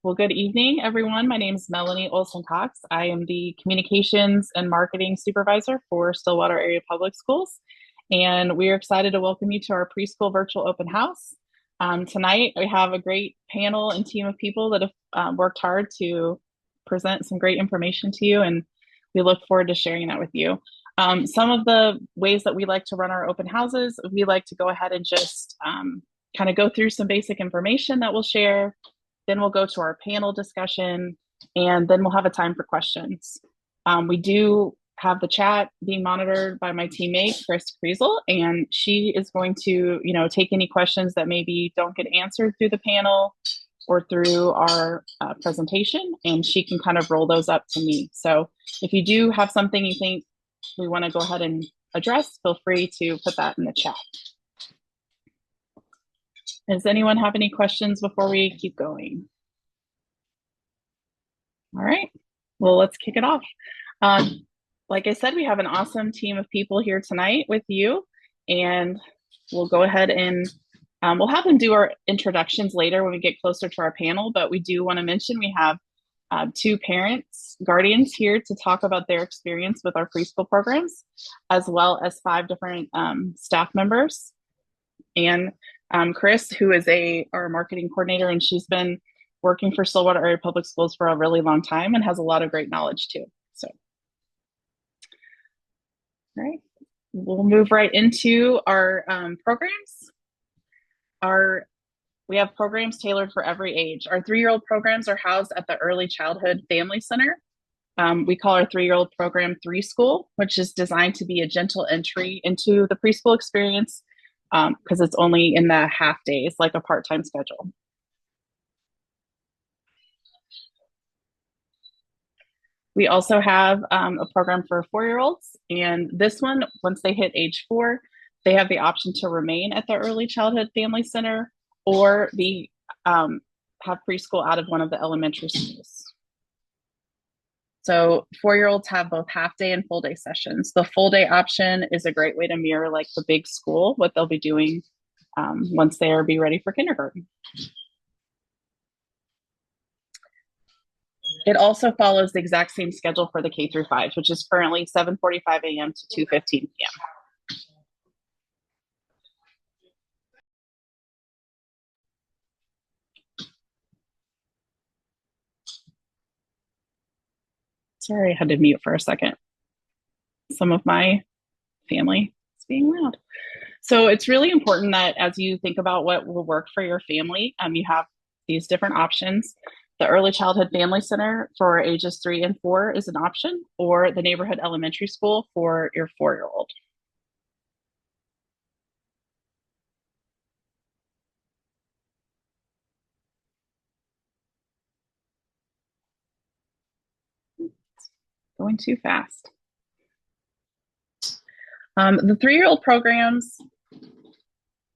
Well, good evening, everyone. My name is Melanie Olson Cox. I am the Communications and Marketing Supervisor for Stillwater Area Public Schools. And we are excited to welcome you to our preschool virtual open house. Tonight, we have a great panel and team of people that have worked hard to present some great information to you, and we look forward to sharing that with you. Some of the ways that we like to run our open houses, we like to go ahead and just kind of go through some basic information that we'll share. Then we'll go to our panel discussion, and then we'll have a time for questions. We do have the chat being monitored by my teammate, Chris Kriesel, and she is going to, take any questions that maybe don't get answered through the panel or through our presentation, and she can kind of roll those up to me. So if you do have something you think we want to go ahead and address, feel free to put that in the chat. Does anyone have any questions before we keep going? All right, well, let's kick it off. Like I said, we have an awesome team of people here tonight with you, and we'll go ahead and we'll have them do our introductions later when we get closer to our panel, but we do want to mention we have two parents, guardians here to talk about their experience with our preschool programs, as well as 5 different staff members. And Chris, who is our marketing coordinator, and she's been working for Stillwater Area Public Schools for a really long time and has a lot of great knowledge too. So, all right, we'll move right into our programs. We have programs tailored for every age. Our 3-year-old programs are housed at the Early Childhood Family Center. We call our 3-year-old program Preschool, which is designed to be a gentle entry into the preschool experience because it's only in the half days, like a part-time schedule. We also have a program for 4-year-olds, and this one, once they hit age 4, they have the option to remain at the Early Childhood Family Center or have preschool out of one of the elementary schools. So 4-year-olds have both half-day and full-day sessions. The full-day option is a great way to mirror like the big school, what they'll be doing once they be ready for kindergarten. It also follows the exact same schedule for the K through 5, which is currently 7:45 a.m. to 2:15 p.m. Sorry, I had to mute for a second. Some of my family is being loud. So it's really important that as you think about what will work for your family, you have these different options. The Early Childhood Family Center for ages 3 and 4 is an option, or the neighborhood elementary school for your 4-year-old. Going too fast. The 3-year-old programs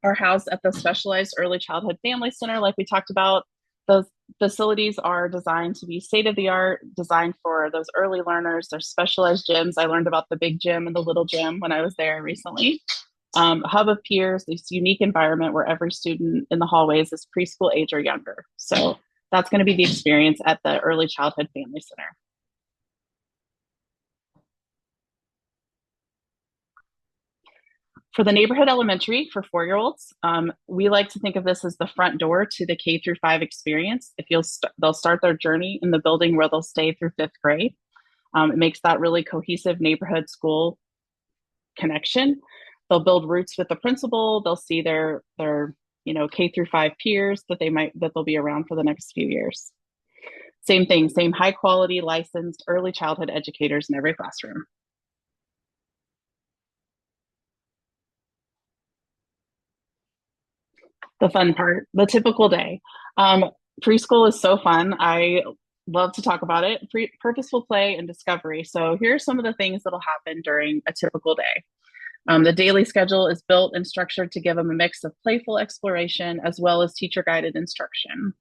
are housed at the Specialized Early Childhood Family Center, like we talked about. Those facilities are designed to be state-of-the-art, designed for those early learners. There's specialized gyms. I learned about the big gym and the little gym when I was there recently. Hub of peers, this unique environment where every student in the hallways is preschool age or younger. So that's going to be the experience at the Early Childhood Family Center. For the neighborhood elementary for 4-year-olds, we like to think of this as the front door to the K through 5 experience. They'll start their journey in the building where they'll stay through 5th grade. It makes that really cohesive neighborhood school connection. They'll build roots with the principal. They'll see their K through 5 peers that they'll be around for the next few years. Same thing, same high quality licensed early childhood educators in every classroom. The fun part, the typical day. Preschool is so fun. I love to talk about it. Purposeful play and discovery. So here are some of the things that'll happen during a typical day. The daily schedule is built and structured to give them a mix of playful exploration as well as teacher-guided instruction.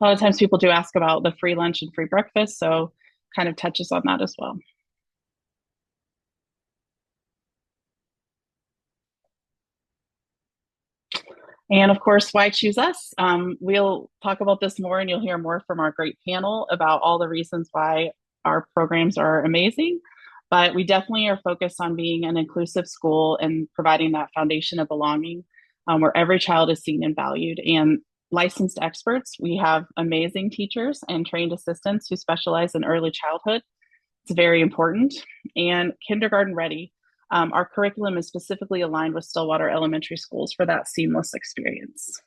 A lot of times people do ask about the free lunch and free breakfast, so kind of touches on that as well. And of course, why choose us? We'll talk about this more and you'll hear more from our great panel about all the reasons why our programs are amazing. But we definitely are focused on being an inclusive school and providing that foundation of belonging where every child is seen and valued. And licensed experts, we have amazing teachers and trained assistants who specialize in early childhood. It's very important. And kindergarten ready. Our curriculum is specifically aligned with Stillwater Elementary Schools for that seamless experience.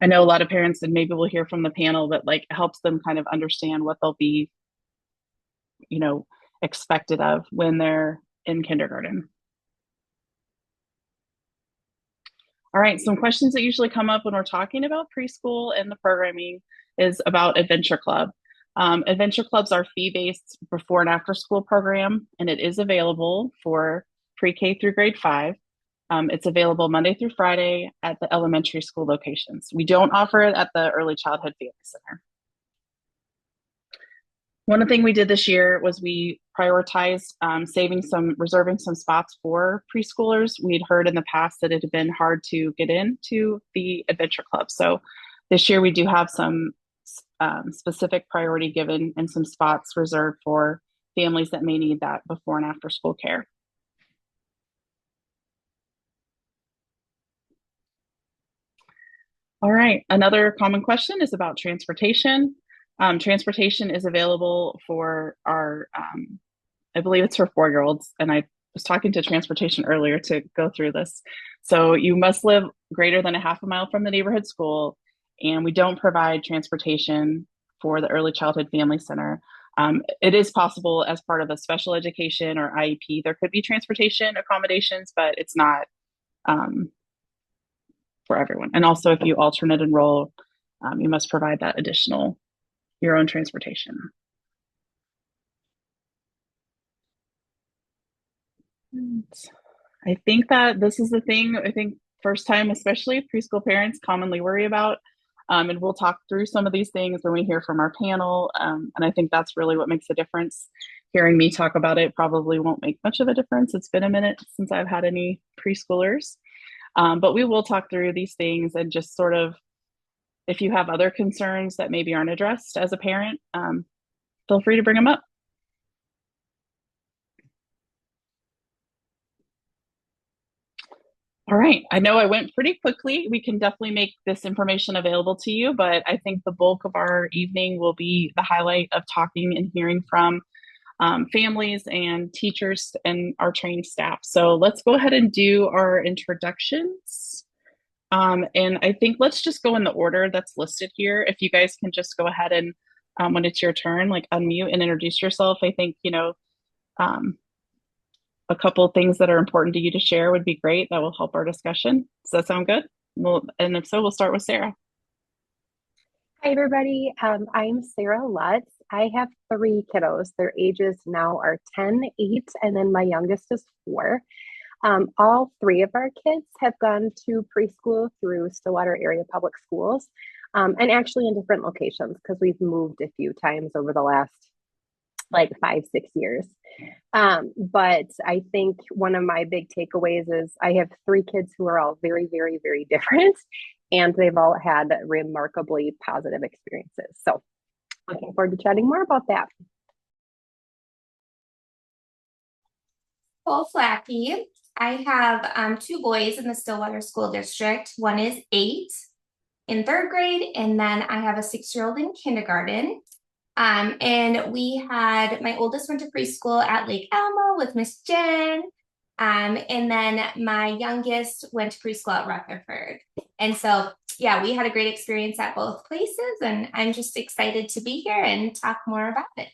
I know a lot of parents, and maybe we'll hear from the panel, that like helps them kind of understand what they'll be, you know, expected of when they're in kindergarten. All right, some questions that usually come up when we're talking about preschool and the programming is about Adventure Club. Adventure Clubs are fee-based before and after school program, and it is available for pre-K through grade 5. It's available Monday through Friday at the elementary school locations. We don't offer it at the Early Childhood Family Center. One thing we did this year was we prioritized reserving some spots for preschoolers. We'd heard in the past that it had been hard to get into the Adventure Club. So this year we do have some specific priority given and some spots reserved for families that may need that before and after school care. All right, another common question is about transportation. Transportation is available for our, I believe it's for 4-year-olds, and I was talking to transportation earlier to go through this. So you must live greater than a half a mile from the neighborhood school, and we don't provide transportation for the Early Childhood Family Center. It is possible as part of a special education or IEP, there could be transportation accommodations, but it's not for everyone. And also, if you alternate enroll, you must provide that additional your own transportation. And I think that this is the thing I think first time, especially preschool parents commonly worry about. And we'll talk through some of these things when we hear from our panel. And I think that's really what makes a difference. Hearing me talk about it probably won't make much of a difference. It's been a minute since I've had any preschoolers. But we will talk through these things and just sort of, if you have other concerns that maybe aren't addressed as a parent, feel free to bring them up. All right. I know I went pretty quickly. We can definitely make this information available to you, but I think the bulk of our evening will be the highlight of talking and hearing from families and teachers and our trained staff. So let's go ahead and do our introductions. And I think let's just go in the order that's listed here. If you guys can just go ahead and when it's your turn, like unmute and introduce yourself. I think, a couple of things that are important to you to share would be great. That will help our discussion. Does that sound good? Well, and if so, we'll start with Sarah. Hi, everybody. I'm Sarah Lutz. I have 3 kiddos. Their ages now are 10, 8, and then my youngest is 4. All 3 of our kids have gone to preschool through Stillwater Area Public Schools, and actually in different locations because we've moved a few times over the last like 5, 6 years. But I think one of my big takeaways is I have 3 kids who are all very, very, very different, and they've all had remarkably positive experiences. So looking forward to chatting more about that. Cole Flackey. I have 2 boys in the Stillwater School District. One is 8 in 3rd grade, and then I have a 6-year-old in kindergarten. And we had, my oldest went to preschool at Lake Elmo with Miss Jen. And then my youngest went to preschool at Rutherford. And so, yeah, we had a great experience at both places, and I'm just excited to be here and talk more about it.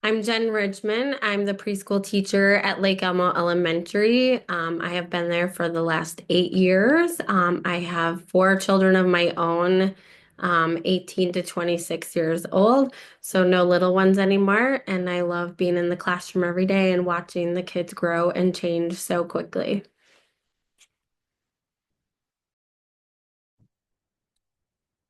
I'm Jen Richmond. I'm the preschool teacher at Lake Elmo Elementary. I have been there for the last 8 years. I have 4 children of my own, 18 to 26 years old, so no little ones anymore. And I love being in the classroom every day and watching the kids grow and change so quickly.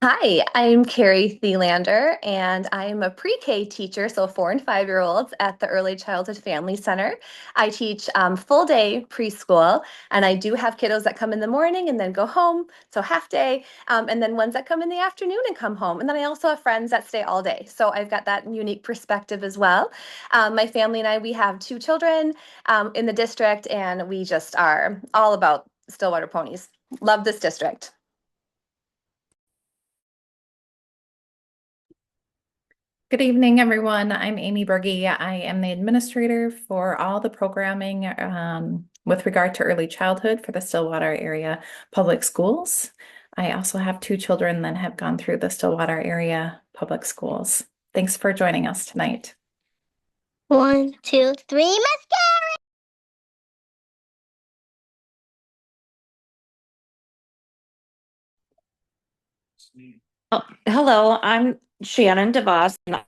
Hi, I'm Carrie Thielander, and I'm a pre-K teacher, so 4 and 5-year-olds at the Early Childhood Family Center. I teach full day preschool, and I do have kiddos that come in the morning and then go home, so half day, and then ones that come in the afternoon and come home. And then I also have friends that stay all day, so I've got that unique perspective as well. My family and I, we have 2 children in the district, and we just are all about Stillwater ponies. Love this district. Good evening, everyone. I'm Amy Berge. I am the administrator for all the programming with regard to early childhood for the Stillwater area public schools. I also have 2 children that have gone through the Stillwater area public schools. Thanks for joining us tonight. 1, 2, 3, Oh, hello, I'm Shannon DeVos. I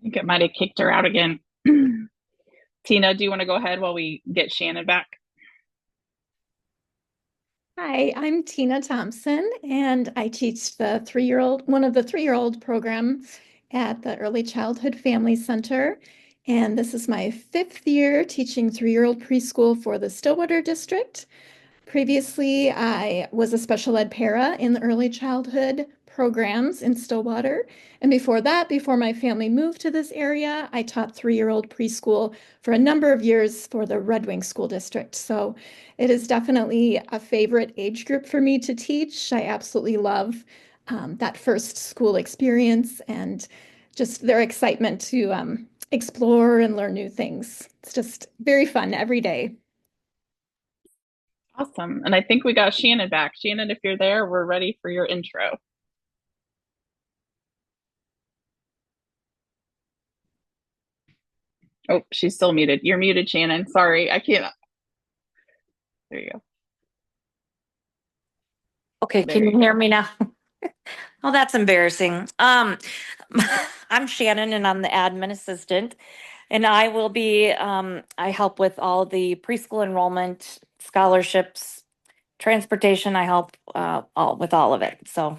think it might have kicked her out again. Tina, do you want to go ahead while we get Shannon back? Hi, I'm Tina Thompson, and I teach one of the 3-year-old program at the Early Childhood Family Center. And this is my 5th year teaching 3-year-old preschool for the Stillwater district. Previously, I was a special ed para in the early childhood programs in Stillwater. And before that, before my family moved to this area, I taught 3-year-old preschool for a number of years for the Red Wing School District. So it is definitely a favorite age group for me to teach. I absolutely love that first school experience and just their excitement to explore and learn new things. It's just very fun every day. Awesome. And I think we got Shannon back. Shannon, if you're there, we're ready for your intro. Oh, she's still muted. You're muted, Shannon. Sorry, I can't. There you go. Okay, There can you you hear go. me now? Oh, that's embarrassing. I'm Shannon and I'm the admin assistant. And I will be, I help with all the preschool enrollment, scholarships, transportation. I help with all of it. So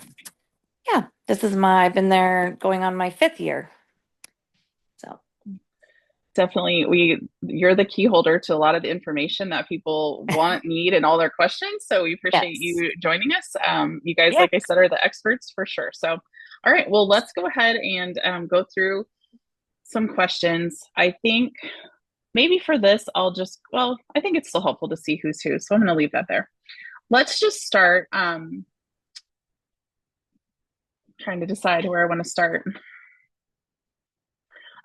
yeah, I've been there going on my 5th year. So Definitely, you're the key holder to a lot of the information that people want, need, and all their questions. So we appreciate yes. you joining us. You guys, Yeah. like I said, are the experts for sure. So, all right, well, let's go ahead and go through some questions. I think maybe for this, I think it's still helpful to see who's who. So I'm going to leave that there. Let's just start trying to decide where I want to start.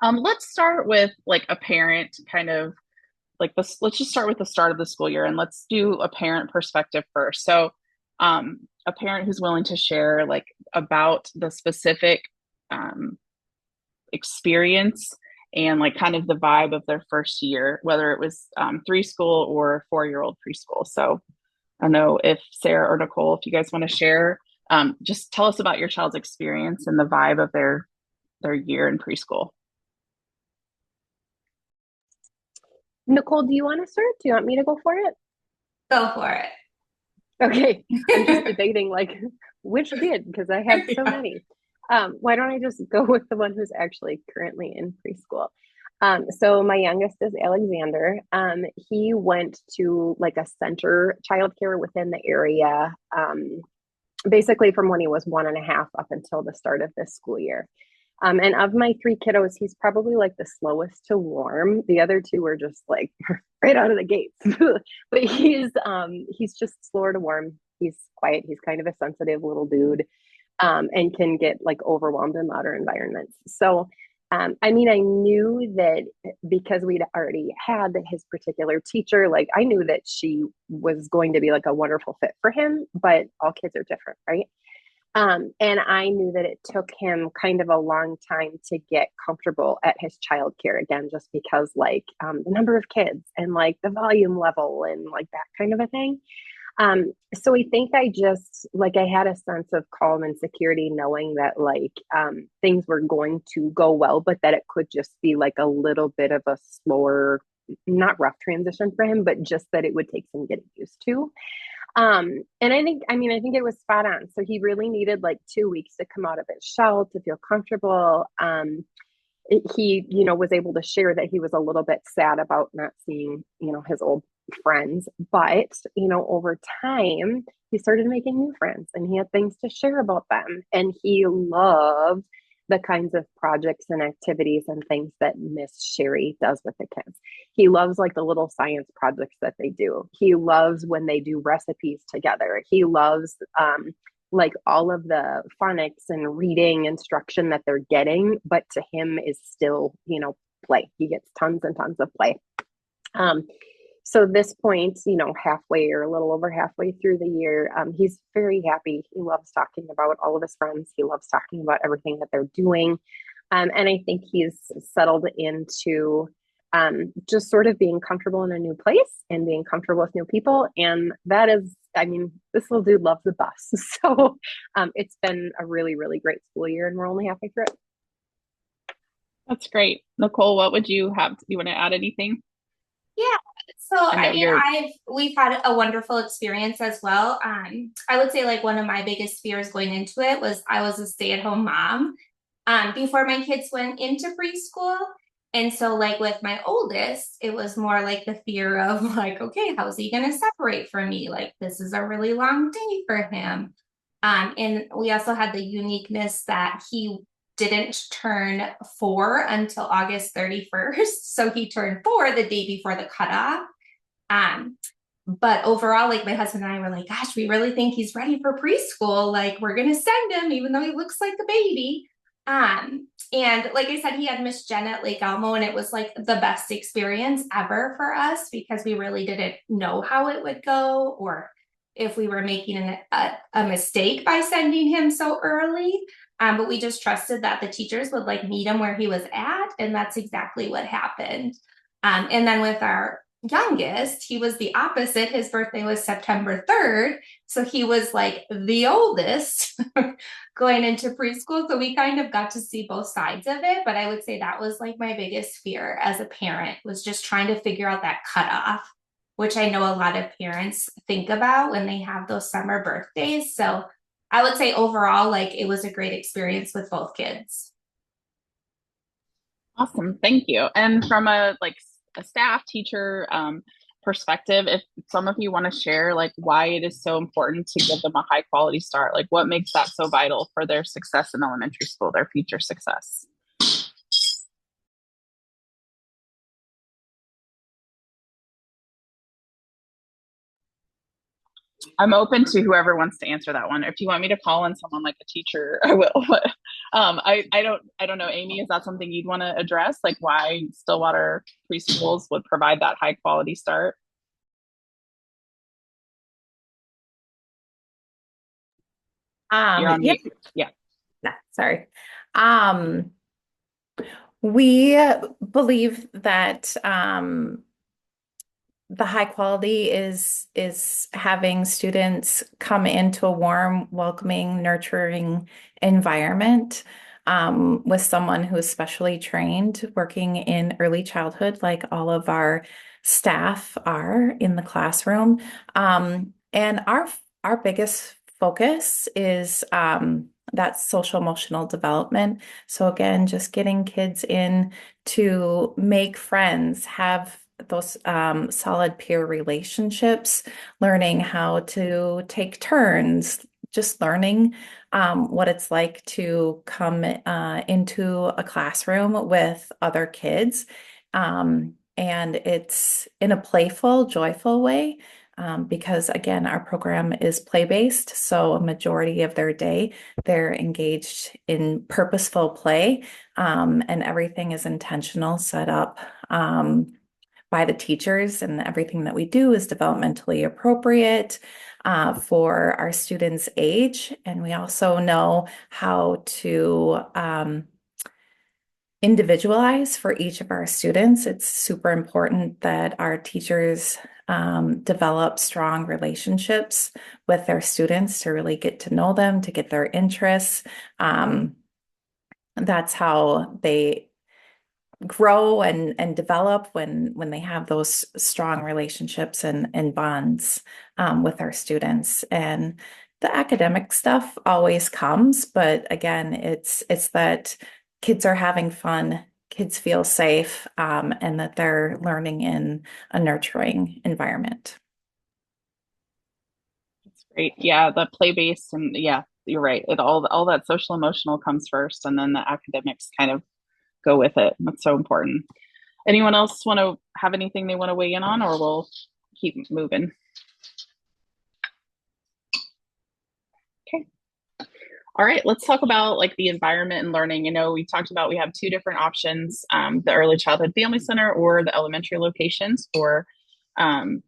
Let's start with like a parent kind of like this. Let's just start with the start of the school year and let's do a parent perspective first. So, a parent who's willing to share like about the specific experience and like kind of the vibe of their first year, whether it was 3 school or 4-year-old preschool. So, I don't know if Sarah or Nicole, if you guys want to share, just tell us about your child's experience and the vibe of their year in preschool. Nicole, do you want to start? Do you want me to go for it? Go for it. Okay, I'm just debating like which kid because I have so many. Why don't I just go with the one who's actually currently in preschool? So my youngest is Alexander. He went to like a center childcare within the area, basically from when he was 1.5 up until the start of this school year. And of my 3 kiddos, he's probably like the slowest to warm. The other 2 were just like right out of the gates. But he's just slower to warm. He's quiet. He's kind of a sensitive little dude, and can get like overwhelmed in louder environments. So, I mean, I knew that because we'd already had his particular teacher, like I knew that she was going to be like a wonderful fit for him. But all kids are different, right? And I knew that it took him kind of a long time to get comfortable at his childcare again, just because like the number of kids and like the volume level and like that kind of a thing. So I think I had a sense of calm and security knowing that like things were going to go well, but that it could just be like a little bit of a slower not rough transition for him, but just that it would take some getting used to. And I think it was spot on. So he really needed like 2 weeks to come out of his shell, to feel comfortable. He, was able to share that he was a little bit sad about not seeing, his old friends, but, over time, he started making new friends and he had things to share about them. And he loved the kinds of projects and activities and things that Miss Sherry does with the kids. He loves like the little science projects that they do. He loves when they do recipes together. He loves like all of the phonics and reading instruction that they're getting, but to him is still, play. He gets tons and tons of play. So this point, halfway or a little over halfway through the year, he's very happy. He loves talking about all of his friends. He loves talking about everything that they're doing. And I think he's settled into just sort of being comfortable in a new place and being comfortable with new people. And that is, this little dude loves the bus. So it's been a really, really great school year and we're only halfway through it. That's great. Nicole, what would you have? Do you want to add anything? Yeah. So we've had a wonderful experience as well. I would say like one of my biggest fears going into it was I was a stay-at-home mom before my kids went into preschool. And so like with my oldest, it was more like the fear of like, okay, how is he going to separate from me? Like this is a really long day for him. And we also had the uniqueness that he didn't turn 4 until August 31st. So he turned 4 the day before the cutoff. But overall, like my husband and I were like, gosh, we really think he's ready for preschool. Like we're going to send him, even though he looks like a baby. And like I said, he had Miss Jen at Lake Elmo, and it was like the best experience ever for us because we really didn't know how it would go or if we were making a mistake by sending him so early. But we just trusted that the teachers would like meet him where he was at. And that's exactly what happened. And then with our youngest, he was the opposite. His birthday was September 3rd. So he was like the oldest going into preschool. So we kind of got to see both sides of it. But I would say that was like my biggest fear as a parent was just trying to figure out that cutoff, which I know a lot of parents think about when they have those summer birthdays. So I would say overall, like it was a great experience with both kids. Awesome. Thank you. And from a staff teacher perspective, if some of you want to share like why it is so important to give them a high quality start, like what makes that so vital for their success in elementary school, their future success. I'm open to whoever wants to answer that one. If you want me to call in someone like a teacher, I will. But I don't know, Amy, is that something you'd want to address? Like why Stillwater preschools would provide that high quality start? You're on mute. Yeah. No, sorry. We believe that the high quality is having students come into a warm, welcoming, nurturing environment with someone who is specially trained working in early childhood, like all of our staff are in the classroom. And our biggest focus is that social emotional development. So again, just getting kids in to make friends, have those solid peer relationships, learning how to take turns, just learning what it's like to come into a classroom with other kids. And it's in a playful, joyful way. Because again, our program is play-based, so a majority of their day they're engaged in purposeful play, and everything is intentional, set up by the teachers, and everything that we do is developmentally appropriate for our students' age. And we also know how to individualize for each of our students. It's super important that our teachers develop strong relationships with their students to really get to know them, to get their interests. That's how they grow and develop when they have those strong relationships and bonds with our students. And the academic stuff always comes, but again, it's that kids are having fun, kids feel safe, and that they're learning in a nurturing environment. That's great. Yeah, the play-based and yeah, you're right. It all that social emotional comes first, and then the academics kind of go with it. That's so important. Anyone else want to have anything they want to weigh in on, or we'll keep moving? Okay. All right, let's talk about like the environment and learning. You know, we talked about we have two different options, the early childhood family center or the elementary locations for the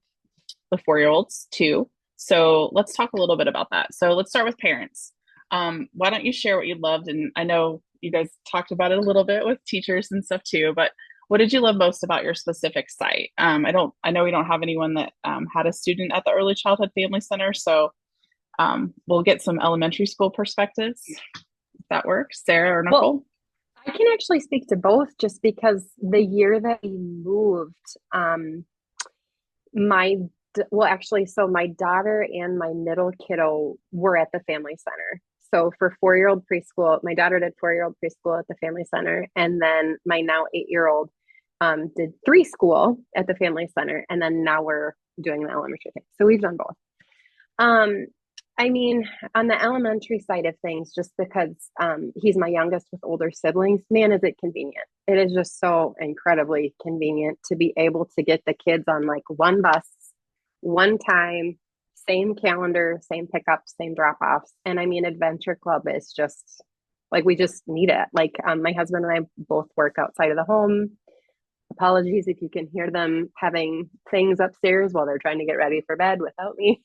4-year-olds too. So let's talk a little bit about that. So let's start with parents. Why don't you share what you loved? And I know you guys talked about it a little bit with teachers and stuff too, but what did you love most about your specific site? I know we don't have anyone that had a student at the early childhood family center. So we'll get some elementary school perspectives, if that works. Sarah or Nicole? Well, I can actually speak to both just because the year that we moved, so my daughter and my middle kiddo were at the family center. So for 4-year-old preschool, my daughter did 4-year-old preschool at the family center. And then my now 8-year-old did preschool at the family center. And then now we're doing the elementary thing. So we've done both. I mean, on the elementary side of things, just because he's my youngest with older siblings, man, is it convenient. It is just so incredibly convenient to be able to get the kids on like one bus, one time, same calendar, same pickups, same drop-offs. And I mean, Adventure Club is just like, we just need it. Like my husband and I both work outside of the home. Apologies if you can hear them having things upstairs while they're trying to get ready for bed without me.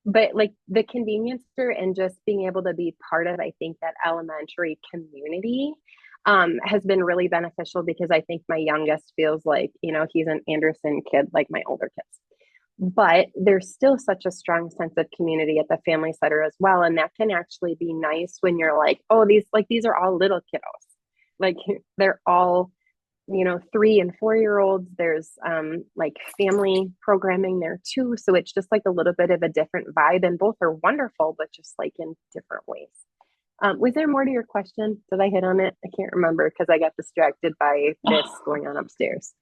But like the convenience and just being able to be part of, I think, that elementary community has been really beneficial because I think my youngest feels like, you know, he's an Anderson kid like my older kids. But there's still such a strong sense of community at the family center as well. And that can actually be nice when you're like, oh, these are all little kiddos. Like they're all, you know, 3 and 4-year-olds. There's like family programming there too. So it's just like a little bit of a different vibe, and both are wonderful, but just like in different ways. Was there more to your question? Did I hit on it? I can't remember because I got distracted by this going on upstairs.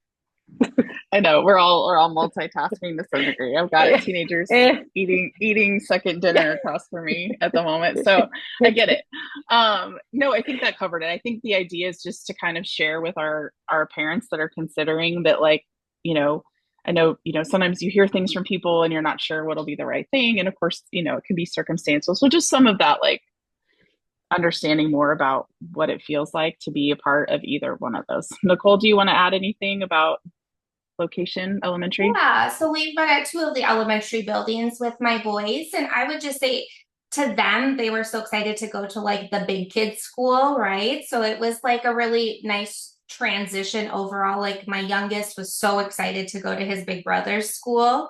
I know we're all multitasking to some degree. I've got teenagers eating second dinner across from me at the moment, so I get it. No, I think that covered it. I think the idea is just to kind of share with our parents that are considering that, like, you know, I know, you know, sometimes you hear things from people and you're not sure what'll be the right thing, and of course, you know, it can be circumstantial. So just some of that, like, understanding more about what it feels like to be a part of either one of those. Nicole, do you want to add anything about location elementary? Yeah, so we've been at 2 of the elementary buildings with my boys, and I would just say to them, they were so excited to go to like the big kids school, right? So it was like a really nice transition overall. Like my youngest was so excited to go to his big brother's school.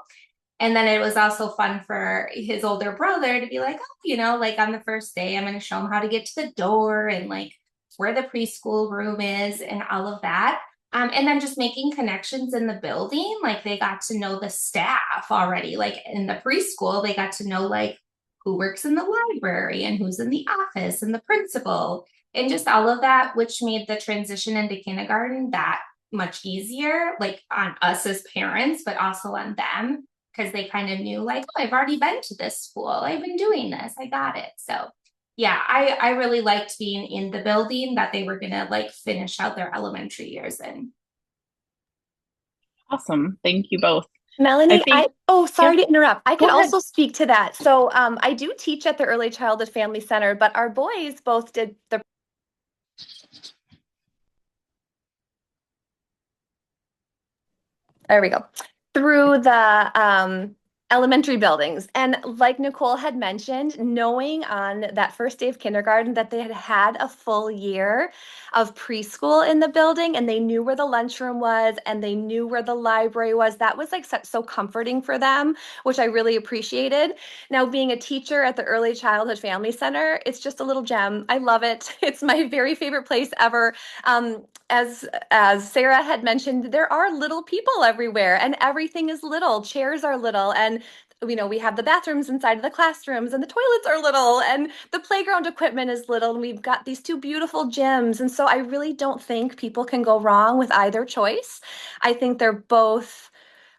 And then it was also fun for his older brother to be like, oh, you know, like on the first day, I'm going to show him how to get to the door and like where the preschool room is and all of that. And then just making connections in the building, like they got to know the staff already. Like in the preschool, they got to know like who works in the library and who's in the office and the principal and just all of that, which made the transition into kindergarten that much easier, like on us as parents, but also on them because they kind of knew like, oh, I've already been to this school. I've been doing this. I got it. So yeah, I really liked being in the building that they were going to like finish out their elementary years in. Awesome. Thank you both. Melanie, sorry Yeah, to interrupt. I could go ahead. also speak to that. So I do teach at the Early Childhood Family Center, but our boys both did the there we go. Through the elementary buildings. And like Nicole had mentioned, knowing on that first day of kindergarten that they had had a full year of preschool in the building and they knew where the lunchroom was and they knew where the library was, that was like so comforting for them, which I really appreciated. Now, being a teacher at the Early Childhood Family Center, it's just a little gem. I love it. It's my very favorite place ever. As Sarah had mentioned, there are little people everywhere and everything is little. Chairs are little, and we have the bathrooms inside of the classrooms and the toilets are little and the playground equipment is little and we've got these two beautiful gyms. And so I really don't think people can go wrong with either choice. I think they're both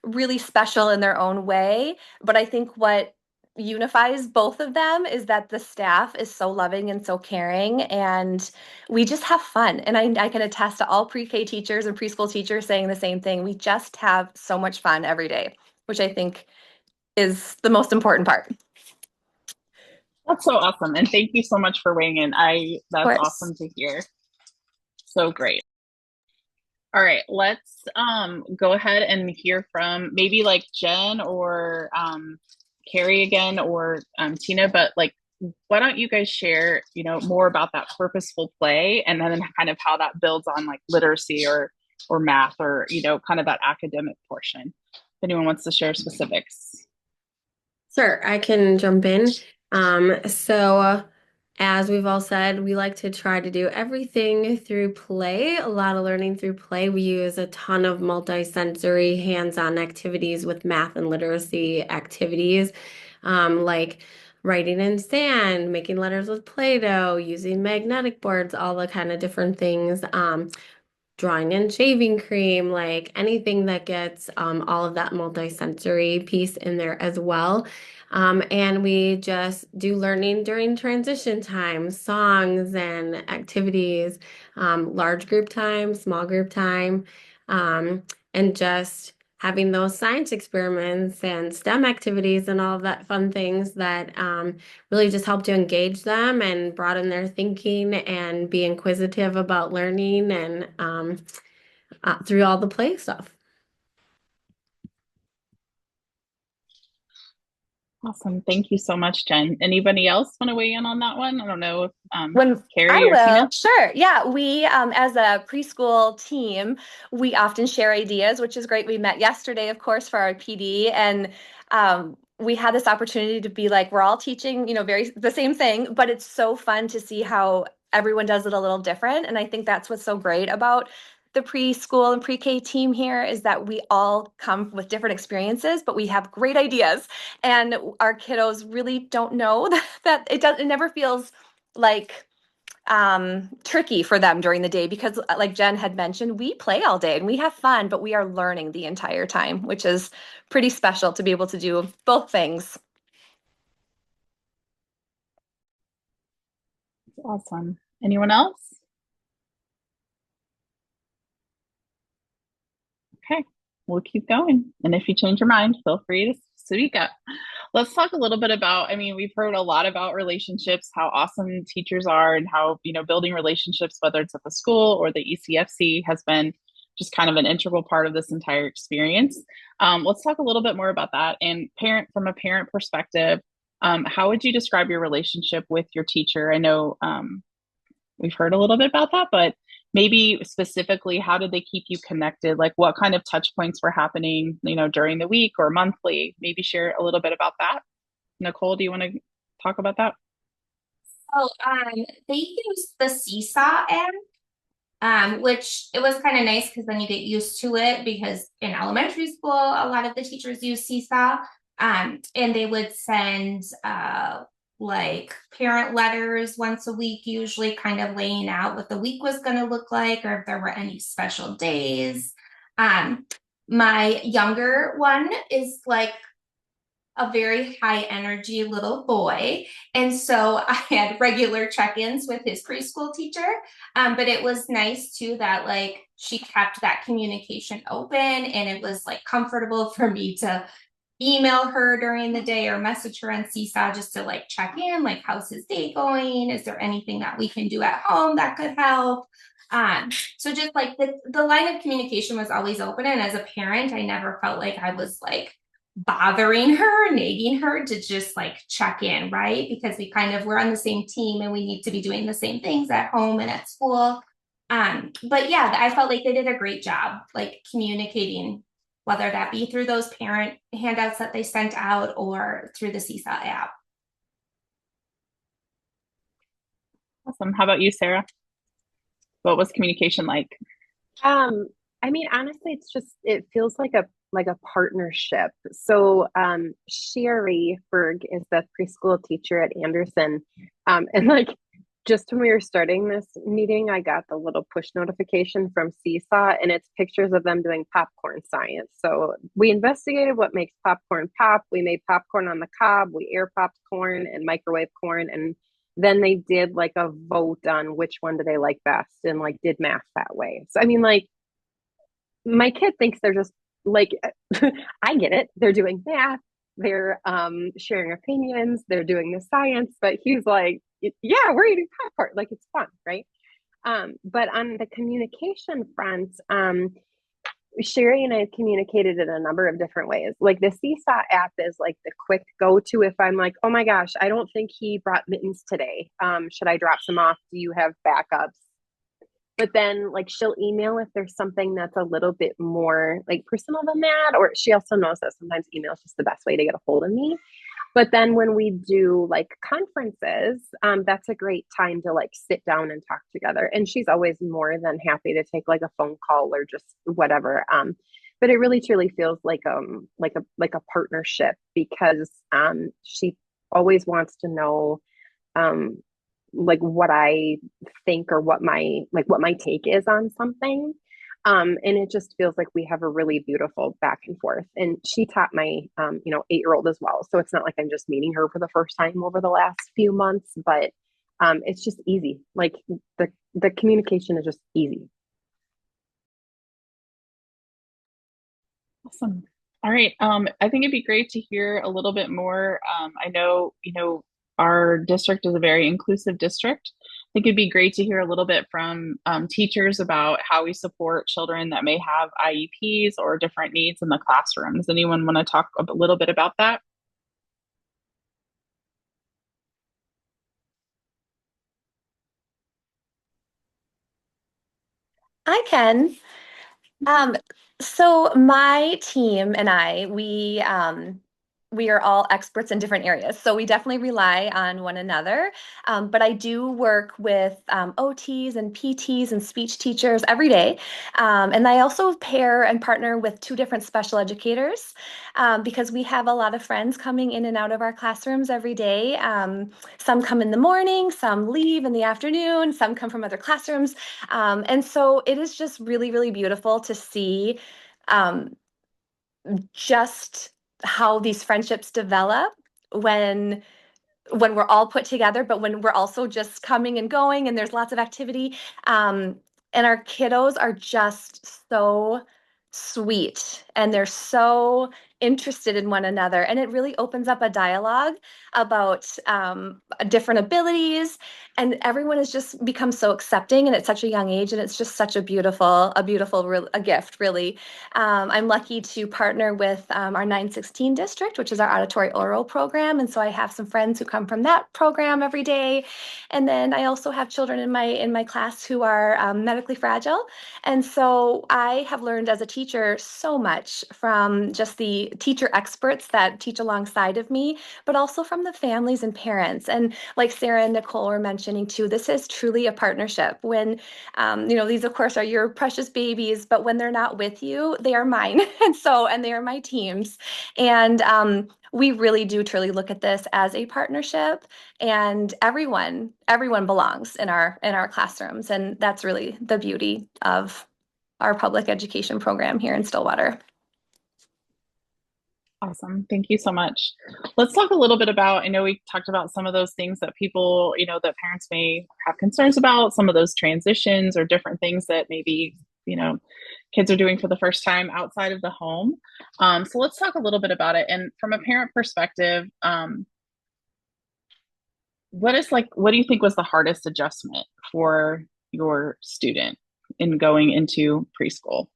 really special in their own way, but I think what unifies both of them is that the staff is so loving and so caring and we just have fun. And I can attest to all pre-K teachers and preschool teachers saying the same thing. We just have so much fun every day, which I think is the most important part. That's so awesome. And thank you so much for weighing in. That's awesome to hear. So great. All right, let's go ahead and hear from maybe like Jen or Carrie again or Tina, but like why don't you guys share, more about that purposeful play and then kind of how that builds on like literacy or math or, kind of that academic portion. If anyone wants to share specifics. Sure, I can jump in. So as we've all said, we like to try to do everything through play, a lot of learning through play. We use a ton of multi-sensory hands-on activities with math and literacy activities, like writing in sand, making letters with Play-Doh, using magnetic boards, all the kind of different things. Drawing in shaving cream, like anything that gets all of that multi-sensory piece in there as well. And we just do learning during transition time, songs and activities, large group time, small group time, and just having those science experiments and STEM activities and all of that fun things that really just help to engage them and broaden their thinking and be inquisitive about learning and through all the play stuff. Awesome. Thank you so much, Jen. Anybody else want to weigh in on that one? I don't know if Carrie I or will. Tina? Sure. Yeah. We, as a preschool team, we often share ideas, which is great. We met yesterday, of course, for our PD, and we had this opportunity to be like, we're all teaching, the same thing, but it's so fun to see how everyone does it a little different. And I think that's what's so great about the preschool and pre-K team here is that we all come with different experiences, but we have great ideas. And our kiddos really don't know that it never feels like tricky for them during the day because like Jen had mentioned, we play all day and we have fun, but we are learning the entire time, which is pretty special to be able to do both things. Awesome. Anyone else? Okay, we'll keep going. And if you change your mind, feel free to speak up. Let's talk a little bit about, we've heard a lot about relationships, how awesome teachers are and how, building relationships, whether it's at the school or the ECFC has been just kind of an integral part of this entire experience. Let's talk a little bit more about that. And from a parent perspective, how would you describe your relationship with your teacher? I know we've heard a little bit about that, but maybe specifically, how did they keep you connected? Like what kind of touch points were happening, during the week or monthly? Maybe share a little bit about that. Nicole, do you want to talk about that? Oh, they use the Seesaw app, which it was kind of nice because then you get used to it because in elementary school, a lot of the teachers use Seesaw, and they would send like parent letters once a week, usually kind of laying out what the week was going to look like or if there were any special days. My younger one is like a very high energy little boy. And so I had regular check-ins with his preschool teacher. But it was nice too that like she kept that communication open and it was like comfortable for me to email her during the day or message her on Seesaw just to like check in, like how's his day going? Is there anything that we can do at home that could help? So just like the line of communication was always open. And as a parent, I never felt like I was like bothering her, nagging her to just like check in, right? Because we're on the same team and we need to be doing the same things at home and at school. But yeah, I felt like they did a great job, like communicating, whether that be through those parent handouts that they sent out or through the Seesaw app. Awesome. How about you, Sarah? What was communication like? I mean, honestly, it feels like a partnership. So, Sherry Berg is the preschool teacher at Anderson. And like just when we were starting this meeting, I got the little push notification from Seesaw, and it's pictures of them doing popcorn science. So we investigated what makes popcorn pop. We made popcorn on the cob, we air popped corn and microwave corn, and then they did like a vote on which one do they like best and like did math that way. So I mean, like my kid thinks they're just like I get it. They're doing math, they're sharing opinions, they're doing the science, but he's like, yeah, we're eating popcorn. Like it's fun, right? But on the communication front, Sherry and I have communicated in a number of different ways. Like the Seesaw app is like the quick go-to if I'm like, oh my gosh, I don't think he brought mittens today. Should I drop some off? Do you have backups? But then like she'll email if there's something that's a little bit more like personal than that. Or she also knows that sometimes email is just the best way to get a hold of me. But then when we do like conferences, that's a great time to like sit down and talk together. And she's always more than happy to take like a phone call or just whatever. But it really truly feels like a partnership because she always wants to know um, like what I think or what my take is on something. And it just feels like we have a really beautiful back and forth. And she taught my 8-year-old as well. So it's not like I'm just meeting her for the first time over the last few months, but it's just easy. Like the communication is just easy. Awesome. All right. I think it'd be great to hear a little bit more. I know, our district is a very inclusive district. I think it'd be great to hear a little bit from teachers about how we support children that may have IEPs or different needs in the classroom. Does anyone want to talk a little bit about that? I can. Um, so my team and I, we are all experts in different areas. So we definitely rely on one another. But I do work with OTs and PTs and speech teachers every day. And I also pair and partner with 2 different special educators because we have a lot of friends coming in and out of our classrooms every day. Some come in the morning, some leave in the afternoon, some come from other classrooms. And so it is just really, really beautiful to see um, just how these friendships develop when we're all put together, but when we're also just coming and going and there's lots of activity. And our kiddos are just so sweet and they're so interested in one another. And it really opens up a dialogue about different abilities. And everyone has just become so accepting and at such a young age. And it's just such a beautiful a gift, really. I'm lucky to partner with our 916 district, which is our auditory oral program. And so I have some friends who come from that program every day. And then I also have children in my class who are medically fragile. And so I have learned as a teacher so much from just the teacher experts that teach alongside of me, but also from the families and parents. And like Sarah and Nicole were mentioning too, this is truly a partnership. When these of course are your precious babies, but when they're not with you, they are mine. And they are my teams. And we really do truly look at this as a partnership, and everyone belongs in our classrooms. And that's really the beauty of our public education program here in Stillwater. Awesome. Thank you so much. Let's talk a little bit about, I know we talked about some of those things that people, that parents may have concerns about, some of those transitions or different things that maybe, kids are doing for the first time outside of the home. So let's talk a little bit about it. And from a parent perspective, what do you think was the hardest adjustment for your student in going into preschool?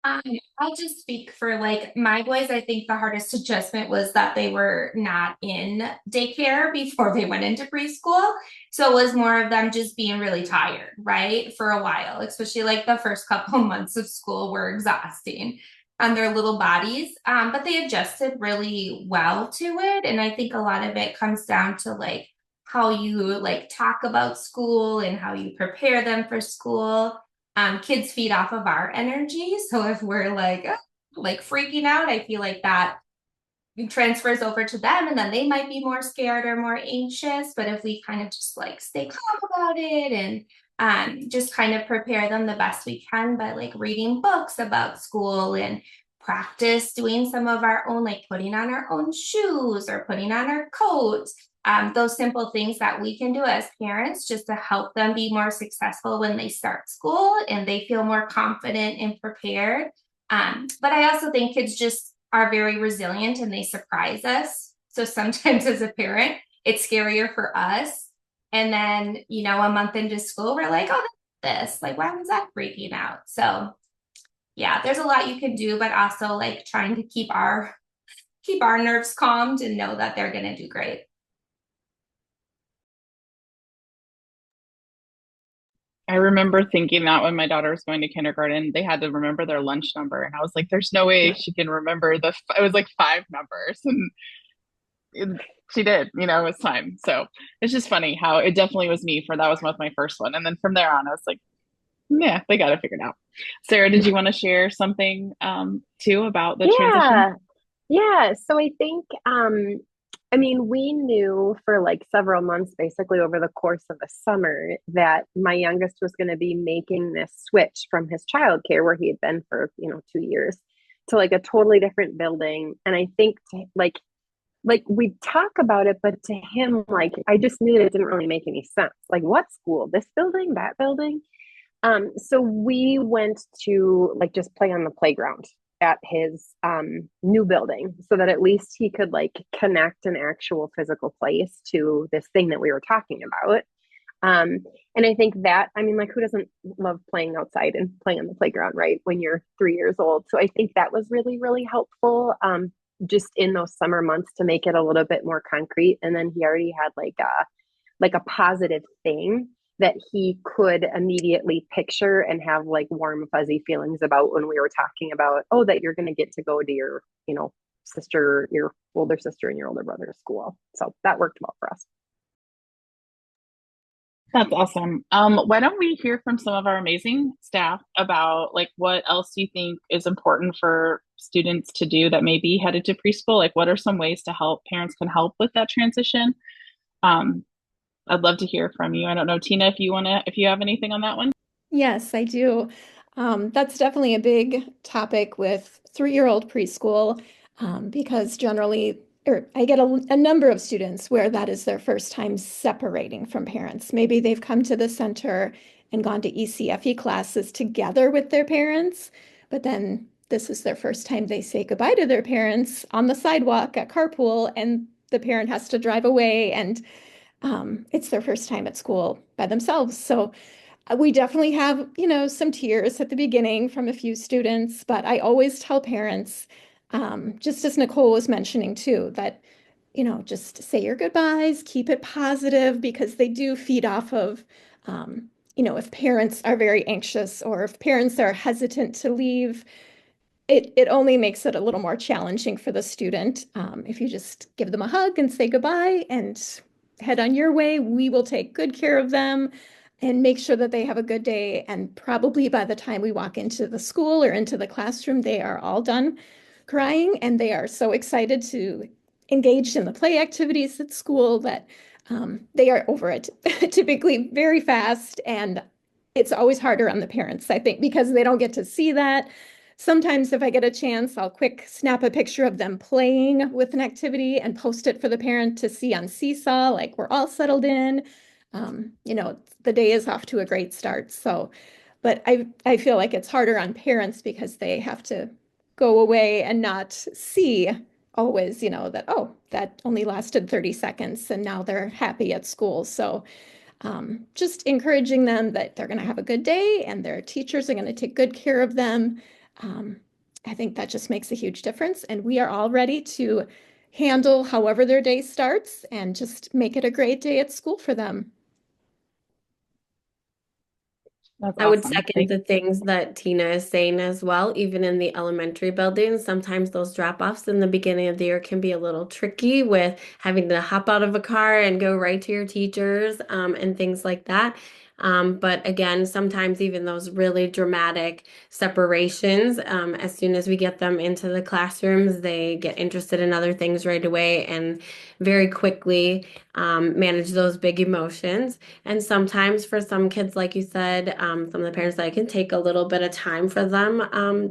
Um, I'll just speak for like my boys. I think the hardest adjustment was that they were not in daycare before they went into preschool. So it was more of them just being really tired, right? For a while, especially like the first couple months of school were exhausting on their little bodies. But they adjusted really well to it. And I think a lot of it comes down to like how you like talk about school and how you prepare them for school. Kids feed off of our energy. So if we're like freaking out, I feel like that transfers over to them and then they might be more scared or more anxious. But if we kind of just like stay calm about it and just kind of prepare them the best we can by like reading books about school and practice doing some of our own, like putting on our own shoes or putting on our coats. Those simple things that we can do as parents just to help them be more successful when they start school and they feel more confident and prepared. But I also think kids just are very resilient and they surprise us. So sometimes as a parent, it's scarier for us. And then, you know, a month into school, we're like, oh, this, like, why was that freaking out? So yeah, there's a lot you can do, but also like trying to keep our nerves calmed and know that they're going to do great. I remember thinking that when my daughter was going to kindergarten, they had to remember their lunch number. And I was like, there's no way she can remember it was like five numbers. And she did, you know, it was fine. So it's just funny how it definitely was me that was my first one. And then from there on, I was like, yeah, they got it figured out. Sarah, did you want to share something too about the transition? Yeah. Yeah. So I think, I mean, we knew for like several months, basically over the course of the summer, that my youngest was going to be making this switch from his childcare where he had been for, 2 years to like a totally different building. And I think like we talk about it, but to him, like I just knew that it didn't really make any sense. Like what school? This building, that building? So we went to like just play on the playground at his new building so that at least he could like connect an actual physical place to this thing that we were talking about. And I think that, I mean, like, who doesn't love playing outside and playing on the playground, right? When you're 3 years old. So I think that was really, really helpful. Just in those summer months to make it a little bit more concrete. And then he already had like a positive thing that he could immediately picture and have like warm, fuzzy feelings about when we were talking about, oh, that you're going to get to go to your, sister, your older sister and your older brother's school. So that worked well for us. That's awesome. Why don't we hear from some of our amazing staff about like what else you think is important for students to do that may be headed to preschool? Like what are some ways to help parents can help with that transition? Um, I'd love to hear from you. I don't know, Tina, if you have anything on that one. Yes, I do. That's definitely a big topic with 3-year-old preschool because generally, or I get a number of students where that is their first time separating from parents. Maybe they've come to the center and gone to ECFE classes together with their parents, but then this is their first time they say goodbye to their parents on the sidewalk at carpool, and the parent has to drive away, and it's their first time at school by themselves. So we definitely have, some tears at the beginning from a few students, but I always tell parents, just as Nicole was mentioning too, that, just say your goodbyes, keep it positive because they do feed off of, if parents are very anxious or if parents are hesitant to leave, it only makes it a little more challenging for the student. If you just give them a hug and say goodbye and head on your way, we will take good care of them and make sure that they have a good day. And probably by the time we walk into the school or into the classroom, they are all done crying and they are so excited to engage in the play activities at school that they are over it typically very fast. And it's always harder on the parents, I think, because they don't get to see that. Sometimes if I get a chance, I'll quick snap a picture of them playing with an activity and post it for the parent to see on Seesaw, like we're all settled in. The day is off to a great start. So, but I feel like it's harder on parents because they have to go away and not see always, that, oh, that only lasted 30 seconds and now they're happy at school. So just encouraging them that they're going to have a good day and their teachers are going to take good care of them. Um, I think that just makes a huge difference. And we are all ready to handle however their day starts and just make it a great day at school for them. That's I would awesome. second the things that Tina is saying as well. Even in the elementary buildings, sometimes those drop-offs in the beginning of the year can be a little tricky with having to hop out of a car and go right to your teachers, and things like that. But again, sometimes even those really dramatic separations, as soon as we get them into the classrooms, they get interested in other things right away and very quickly manage those big emotions. And sometimes for some kids, like you said, some of the parents, that can take a little bit of time for them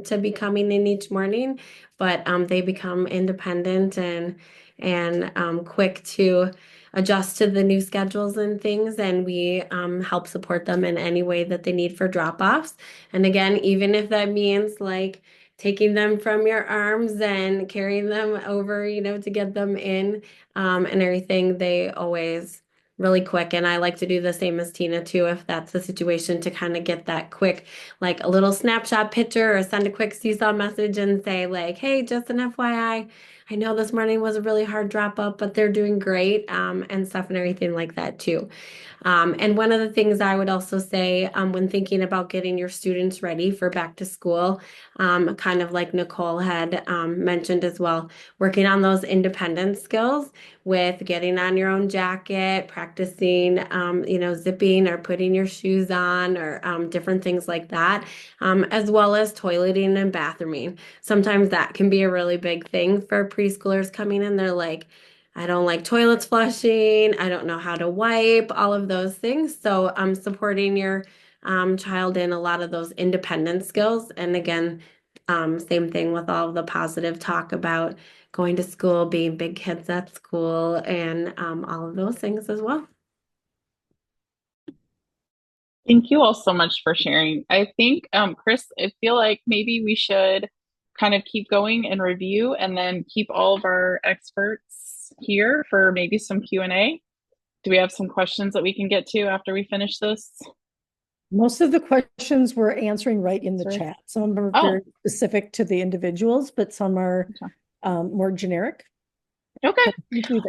to be coming in each morning, but they become independent and quick to adjust to the new schedules and things. And we help support them in any way that they need for drop-offs. And again, even if that means like taking them from your arms and carrying them over, to get them in and everything, they always really quick. And I like to do the same as Tina too, if that's the situation, to kind of get that quick, like a little snapshot picture or send a quick seesaw message and say like, hey, just an FYI, I know this morning was a really hard drop up, but they're doing great, and stuff and everything like that too. And one of the things I would also say, when thinking about getting your students ready for back to school, kind of like Nicole had mentioned as well, working on those independent skills with getting on your own jacket, practicing, zipping or putting your shoes on, or different things like that, as well as toileting and bathrooming. Sometimes that can be a really big thing for preschoolers coming in. They're like, I don't like toilets flushing. I don't know how to wipe, all of those things. So I'm supporting your child in a lot of those independent skills. And again, same thing with all of the positive talk about going to school, being big kids at school, and all of those things as well. Thank you all so much for sharing. I think, Chris, I feel like maybe we should kind of keep going and review and then keep all of our experts here for maybe some Q&A. Do we have some questions that we can get to after we finish this? Most of the questions we're answering right in the chat. Some of them are very specific to the individuals, but some are more generic. Okay.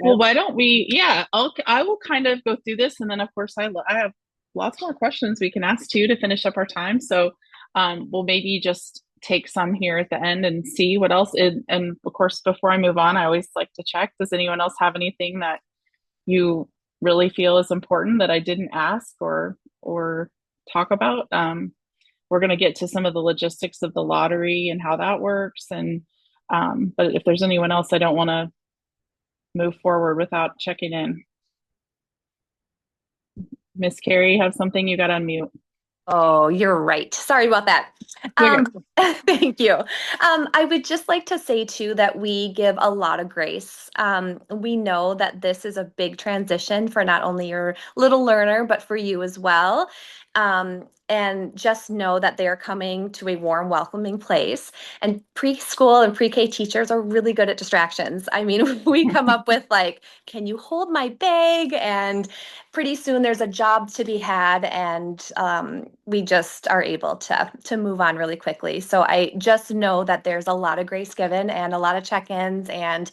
Well, why don't we, I will kind of go through this, and then of course I have lots more questions we can ask too to finish up our time. So we'll maybe just take some here at the end and see what else. And of course, before I move on, I always like to check, does anyone else have anything that you really feel is important that I didn't ask or talk about? We're going to get to some of the logistics of the lottery and how that works. And but if there's anyone else, I don't want to move forward without checking in. Miss Carrie, have something? You got on mute. Oh, you're right. Sorry about that. Thank you. I would just like to say too that we give a lot of grace. We know that this is a big transition for not only your little learner, but for you as well. And just know that they are coming to a warm, welcoming place. And preschool and pre-K teachers are really good at distractions. I mean, we come up with like, can you hold my bag? And pretty soon there's a job to be had, and we just are able to move on really quickly. So I just know that there's a lot of grace given and a lot of check-ins, and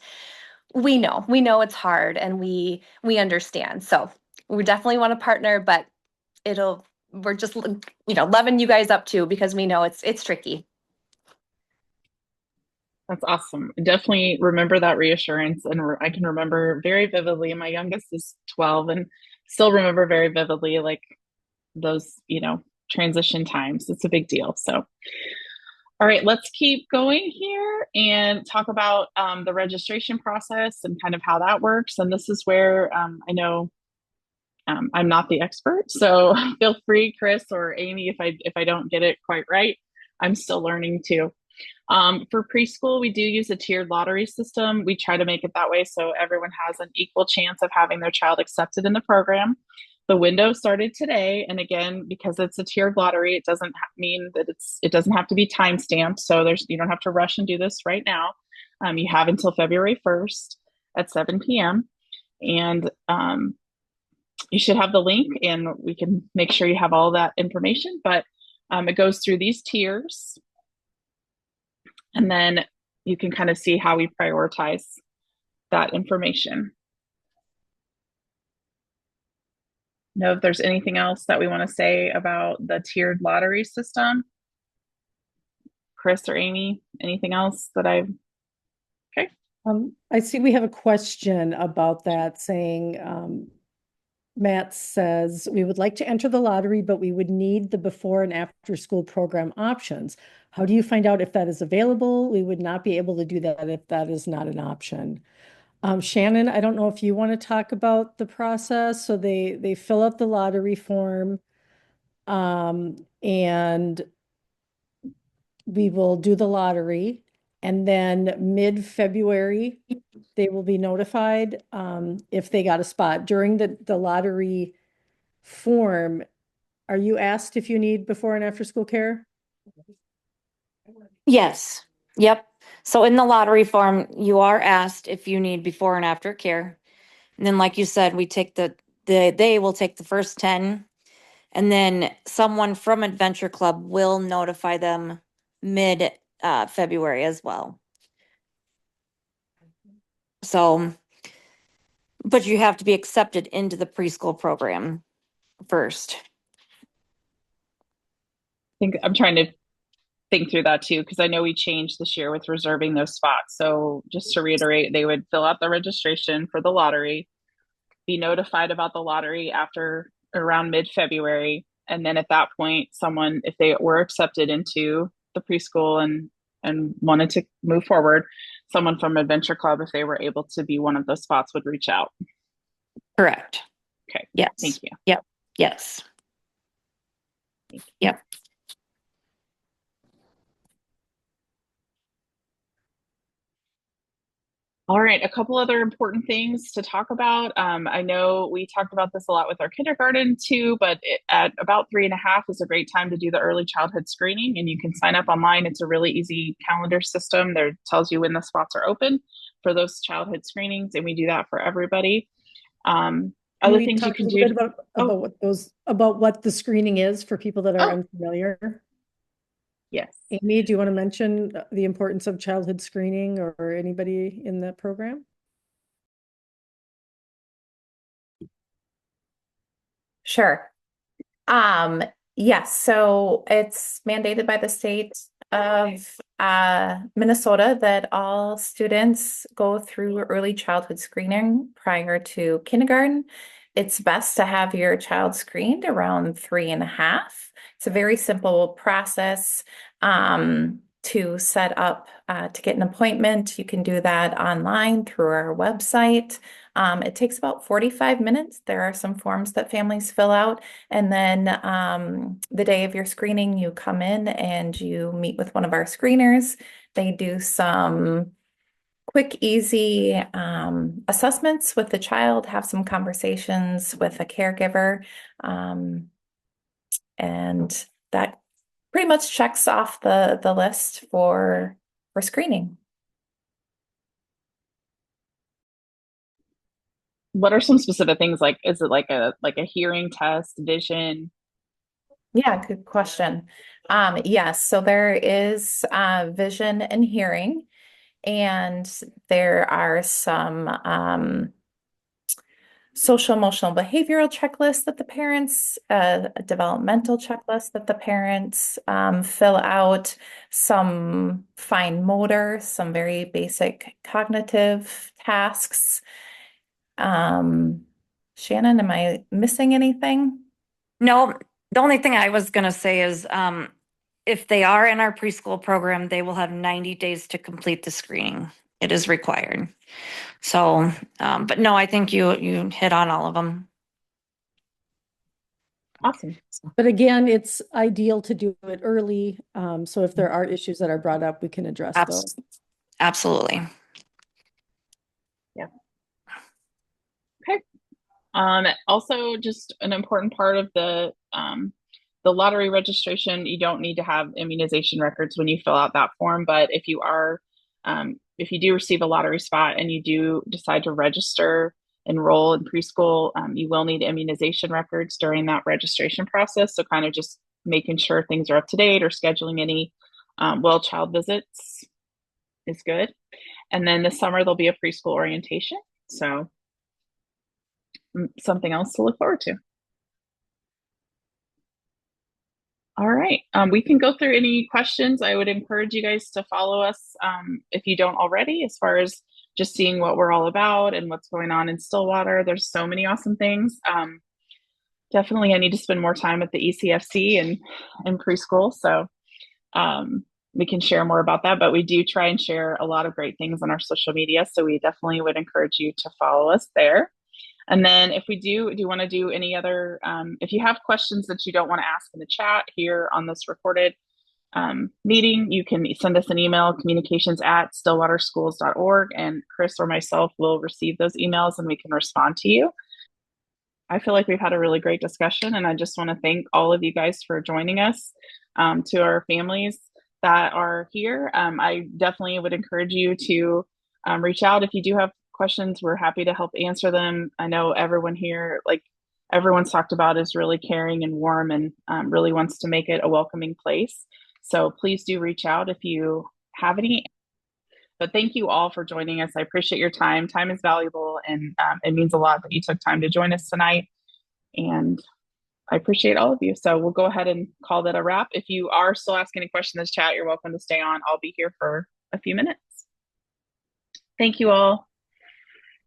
we know it's hard, and we understand. So we definitely want to partner, but we're just loving you guys up too, because we know it's tricky. That's awesome. Definitely remember that reassurance. And I can remember very vividly, my youngest is 12, and still remember very vividly like those, transition times. It's a big deal. So, all right, let's keep going here and talk about the registration process and kind of how that works. And this is where I know I'm not the expert, so feel free, Chris or Amy, if I don't get it quite right. I'm still learning too. For preschool, we do use a tiered lottery system. We try to make it that way so everyone has an equal chance of having their child accepted in the program. The window started today, and again, because it's a tiered lottery, it doesn't mean that it doesn't have to be time stamped. So you don't have to rush and do this right now. You have until February 1st at 7 p.m. and you should have the link, and we can make sure you have all that information. But it goes through these tiers. And then you can kind of see how we prioritize that information. Know if there's anything else that we want to say about the tiered lottery system. Chris or Amy, anything else that I've okay. I see we have a question about that saying, Matt says, we would like to enter the lottery, but we would need the before and after school program options. How do you find out if that is available? We would not be able to do that if that is not an option. Shannon, I don't know if you want to talk about the process. So they fill out the lottery form, and we will do the lottery, and then mid-February they will be notified if they got a spot. During the lottery form, are you asked if you need before and after school care? Yes. Yep. So in the lottery form, you are asked if you need before and after care. And then, like you said, we take they will take the first 10, and then someone from Adventure Club will notify them mid February as well. So, but you have to be accepted into the preschool program first. I think I'm trying to think through that too, because I know we changed this year with reserving those spots. So just to reiterate, they would fill out the registration for the lottery, be notified about the lottery after around mid-February. And then at that point, someone, if they were accepted into the preschool and wanted to move forward, someone from Adventure Club, if they were able to be one of those spots, would reach out. Correct. Okay. Yes. Thank you. Yep. Yes. Yep. All right, a couple other important things to talk about. I know we talked about this a lot with our kindergarten too, but at about 3.5 is a great time to do the early childhood screening, and you can sign up online. It's a really easy calendar system that tells you when the spots are open for those childhood screenings, and we do that for everybody. Other things you can do. About what the screening is for people that are unfamiliar. Yes. Amy, do you want to mention the importance of childhood screening or anybody in that program? Sure. Yes, so it's mandated by the state of Minnesota that all students go through early childhood screening prior to kindergarten. It's best to have your child screened around 3.5. It's a very simple process to set up to get an appointment. You can do that online through our website. It takes about 45 minutes. There are some forms that families fill out. And then the day of your screening, you come in and you meet with one of our screeners. They do some quick, easy assessments with the child, have some conversations with a caregiver. And that pretty much checks off the list for screening. What are some specific things like? Is it like a hearing test, vision? Yeah, good question. Yes, so there is vision and hearing, and there are some social emotional behavioral checklists that the parents, a developmental checklist that the parents fill out, some fine motor, some very basic cognitive tasks. Shannon, am I missing anything? No, the only thing I was going to say is if they are in our preschool program, they will have 90 days to complete the screening. It is required. So, but no, I think you hit on all of them. Awesome. But again, it's ideal to do it early. So if there are issues that are brought up, we can address those. Absolutely. Yeah. Okay. Also, just an important part of the lottery registration, you don't need to have immunization records when you fill out that form. But if you do receive a lottery spot and you do decide to register, enroll in preschool, you will need immunization records during that registration process. So kind of just making sure things are up to date or scheduling any well child visits is good. And then this summer there'll be a preschool orientation. So something else to look forward to. All right, we can go through any questions. I would encourage you guys to follow us if you don't already, as far as just seeing what we're all about and what's going on in Stillwater. There's so many awesome things. Definitely, I need to spend more time at the ECFC and preschool, so we can share more about that. But we do try and share a lot of great things on our social media, so we definitely would encourage you to follow us there. And then if we do you want to do any other, if you have questions that you don't want to ask in the chat here on this recorded meeting, you can send us an email, communications@stillwaterschools.org, and Chris or myself will receive those emails and we can respond to you. I feel like we've had a really great discussion, and I just want to thank all of you guys for joining us. To our families that are here, I definitely would encourage you to reach out if you do have questions. We're happy to help answer them. I know everyone here, like everyone's talked about, is really caring and warm and really wants to make it a welcoming place. So please do reach out if you have any. But thank you all for joining us. I appreciate your time. Time is valuable, and it means a lot that you took time to join us tonight. And I appreciate all of you. So we'll go ahead and call that a wrap. If you are still asking any questions in the chat, you're welcome to stay on. I'll be here for a few minutes. Thank you all.